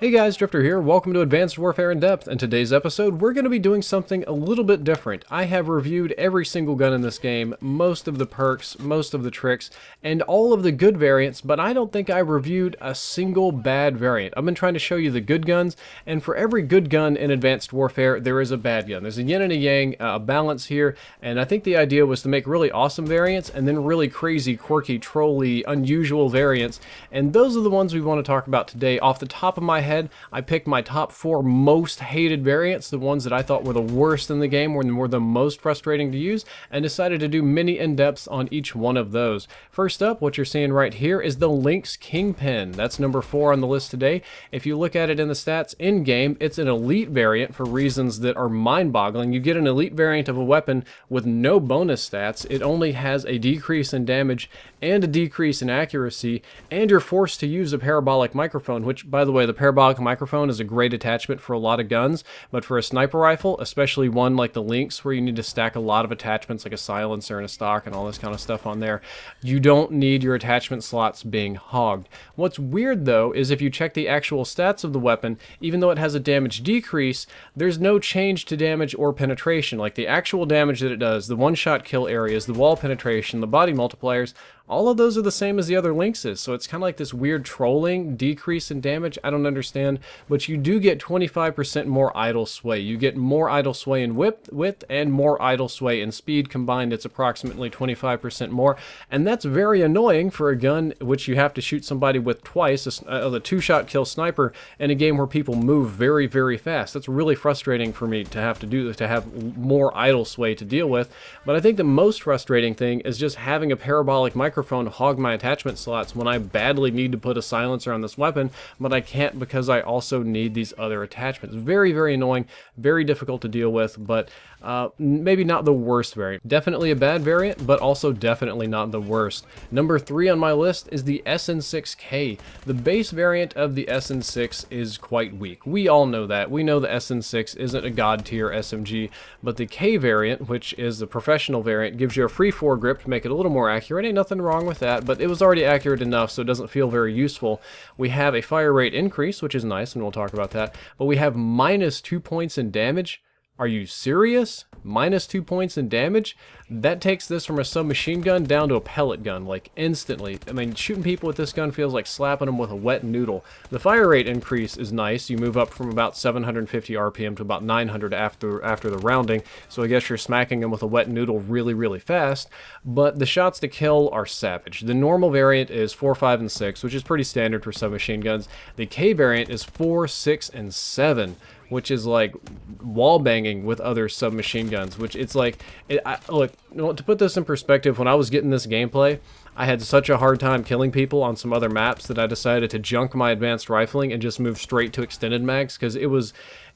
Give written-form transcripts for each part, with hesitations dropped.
Hey guys, Drifter here. Welcome to Advanced Warfare in Depth. In today's episode, we're going to be doing something a little bit different. I have reviewed every single gun in this game, most of the perks, most of the tricks, and all of the good variants, but I don't think I reviewed a single bad variant. I've been trying to show you the good guns, and for every good gun in Advanced Warfare, there is a bad gun. There's a yin and a yang, a balance here, and I think the idea was to make really awesome variants, and then really crazy, quirky, trolly, unusual variants, and those are the ones we want to talk about today. Off the top of my head, I picked my top 4 most hated variants, the ones that I thought were the worst in the game, were the most frustrating to use, and decided to do mini in-depths on each one of those. First up, what you're seeing right here is the Lynx Kingpin. That's number 4 on the list today. If you look at it in the stats in-game, it's an elite variant for reasons that are mind-boggling. You get an elite variant of a weapon with no bonus stats. It only has a decrease in damage and a decrease in accuracy, and you're forced to use a parabolic microphone, which, by the way, the parabolic microphone is a great attachment for a lot of guns, but for a sniper rifle, especially one like the Lynx, where you need to stack a lot of attachments like a silencer and a stock and all this kind of stuff on there, you don't need your attachment slots being hogged. What's weird, though, is if you check the actual stats of the weapon, even though it has a damage decrease, there's no change to damage or penetration. Like the actual damage that it does, the one-shot kill areas, the wall penetration, the body multipliers, all of those are the same as the other Lynxes, so it's kind of like this weird trolling decrease in damage. I don't understand, but you do get 25% more idle sway. You get more idle sway in width and more idle sway in speed. Combined, it's approximately 25% more, and that's very annoying for a gun which you have to shoot somebody with twice, a two-shot kill sniper, in a game where people move very, very fast. That's really frustrating for me to have more idle sway to deal with, but I think the most frustrating thing is just having a parabolic microphone hog my attachment slots when I badly need to put a silencer on this weapon, but I can't because I also need these other attachments. Very, very annoying, very difficult to deal with, but maybe not the worst variant. Definitely a bad variant, but also definitely not the worst. Number 3 on my list is the SN6K. The base variant of the SN6 is quite weak. We all know that. We know the SN6 isn't a god tier SMG, but the K variant, which is the professional variant, gives you a free foregrip to make it a little more accurate. Ain't nothing wrong with that, but it was already accurate enough, so it doesn't feel very useful. We have a fire rate increase, which is nice, and we'll talk about that, but we have minus 2 points in damage. Are you serious? Minus 2 points in damage? That takes this from a submachine gun down to a pellet gun, like instantly. I mean, shooting people with this gun feels like slapping them with a wet noodle. The fire rate increase is nice. You move up from about 750 RPM to about 900 after the rounding, so I guess you're smacking them with a wet noodle really, really fast, but the shots to kill are savage. The normal variant is 4, 5, and 6, which is pretty standard for submachine guns. The K variant is 4, 6, and 7. Which is like wall banging with other submachine guns, which it's like, look, to put this in perspective, when I was getting this gameplay, I had such a hard time killing people on some other maps that I decided to junk my advanced rifling and just move straight to extended mags, because it was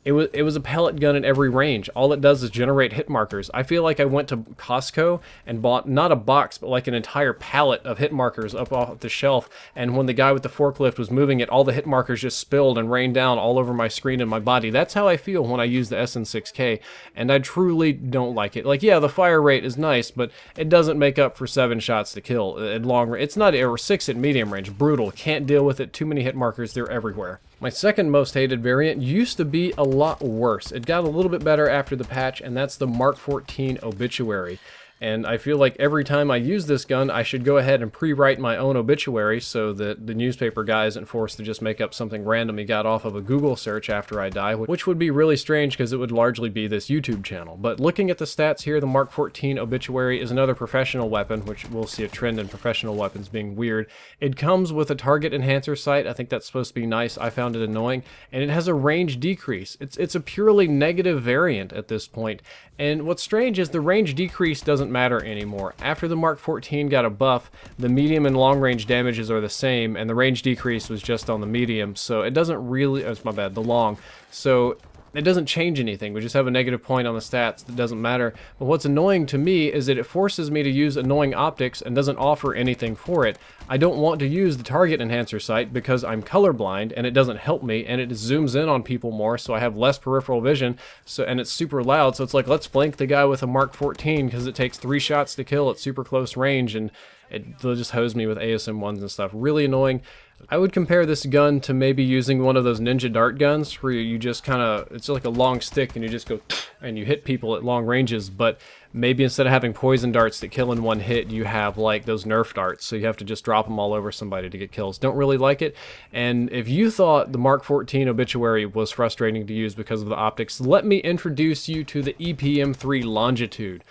a pellet gun in every range. All it does is generate hit markers. I feel like I went to Costco and bought not a box, but like an entire pallet of hit markers up off the shelf, and when the guy with the forklift was moving it, all the hit markers just spilled and rained down all over my screen and my body. That's how I feel when I use the SN6K, and I truly don't like it. Like, yeah, the fire rate is nice, but it doesn't make up for 7 shots to kill at long range. It's not, or 6 at medium range. Brutal. Can't deal with it. Too many hit markers. They're everywhere. My second most hated variant used to be a lot worse. It got a little bit better after the patch, and that's the Mark 14 Obituary. And I feel like every time I use this gun, I should go ahead and pre-write my own obituary so that the newspaper guy isn't forced to just make up something random he got off of a Google search after I die, which would be really strange because it would largely be this YouTube channel. But looking at the stats here, the Mark 14 Obituary is another professional weapon, which we'll see a trend in professional weapons being weird. It comes with a target enhancer sight. I think that's supposed to be nice. I found it annoying. And it has a range decrease. It's a purely negative variant at this point. And what's strange is the range decrease doesn't matter anymore. After the Mark 14 got a buff, the medium and long range damages are the same, and the range decrease was just on the medium, so it doesn't really, oh, it's my bad, the long. So it doesn't change anything. We just have a negative point on the stats that doesn't matter. But what's annoying to me is that it forces me to use annoying optics and doesn't offer anything for it. I don't want to use the target enhancer sight because I'm colorblind and it doesn't help me, and it zooms in on people more, so I have less peripheral vision, and it's super loud, so it's like, let's flank the guy with a Mark 14 because it takes 3 shots to kill at super close range, and they'll just hose me with ASM1s and stuff. Really annoying. I would compare this gun to maybe using one of those ninja dart guns where you just kind of, it's like a long stick and you just go and you hit people at long ranges, but maybe instead of having poison darts that kill in one hit, you have like those Nerf darts, so you have to just drop them all over somebody to get kills. Don't really like it. And if you thought the Mark 14 Obituary was frustrating to use because of the optics, let me introduce you to the EPM3 Longitude.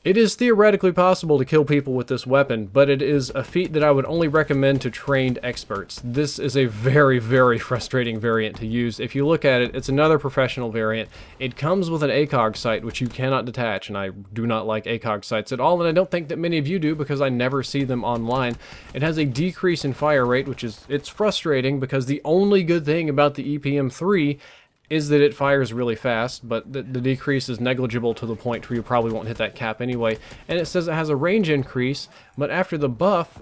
It is theoretically possible to kill people with this weapon, but it is a feat that I would only recommend to trained experts. This is a very, very frustrating variant to use. If you look at it, it's another professional variant. It comes with an ACOG sight, which you cannot detach, and I do not like ACOG sights at all, and I don't think that many of you do because I never see them online. It has a decrease in fire rate, it's frustrating because the only good thing about the EPM3 is that it fires really fast, but the decrease is negligible to the point where you probably won't hit that cap anyway. And it says it has a range increase, but after the buff,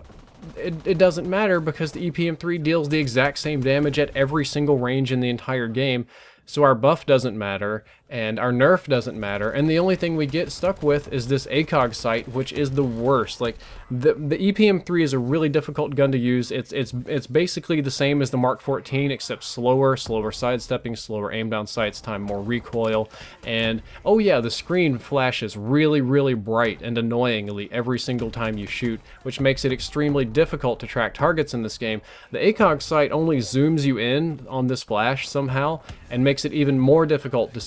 it doesn't matter because the EPM3 deals the exact same damage at every single range in the entire game. So our buff doesn't matter, and our nerf doesn't matter, and the only thing we get stuck with is this ACOG sight, which is the worst. Like, the EPM3 is a really difficult gun to use. It's basically the same as the Mark 14, except slower sidestepping, slower aim down sights time, more recoil, and oh yeah, the screen flashes really, really bright and annoyingly every single time you shoot, which makes it extremely difficult to track targets in this game. The ACOG sight only zooms you in on this flash somehow, and makes it even more difficult to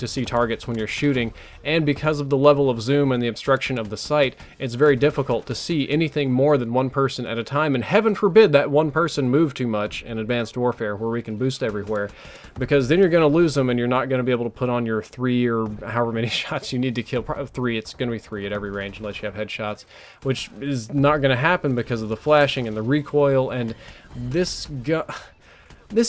see targets when you're shooting, and because of the level of zoom and the obstruction of the sight, it's very difficult to see anything more than one person at a time, and heaven forbid that one person move too much in Advanced Warfare where we can boost everywhere, because then you're going to lose them and you're not going to be able to put on your 3 or however many shots you need to kill. 3, it's going to be 3 at every range unless you have headshots, which is not going to happen because of the flashing and the recoil, and this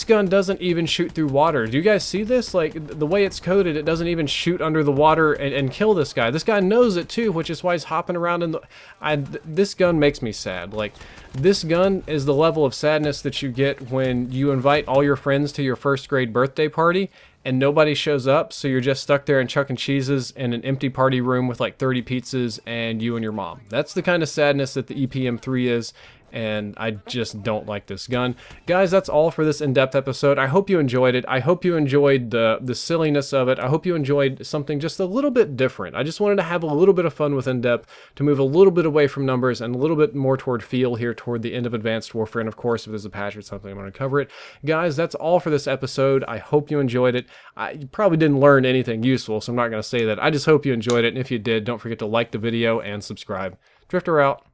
gun doesn't even shoot through water. Do you guys see this? Like, the way it's coded, it doesn't even shoot under the water and kill this guy. This guy knows it too, which is why he's hopping around in the... This gun makes me sad. Like, this gun is the level of sadness that you get when you invite all your friends to your first grade birthday party and nobody shows up, so you're just stuck there and chucking cheeses in an empty party room with like 30 pizzas and you and your mom. That's the kind of sadness that the EPM3 is, and I just don't like this gun. Guys, that's all for this in-depth episode. I hope you enjoyed it. I hope you enjoyed the silliness of it. I hope you enjoyed something just a little bit different. I just wanted to have a little bit of fun with in-depth, to move a little bit away from numbers and a little bit more toward feel here toward the end of Advanced Warfare, and of course, if there's a patch or something, I'm going to cover it. Guys, that's all for this episode. I hope you enjoyed it. You probably didn't learn anything useful, so I'm not going to say that. I just hope you enjoyed it, and if you did, don't forget to like the video and subscribe. Drifter out.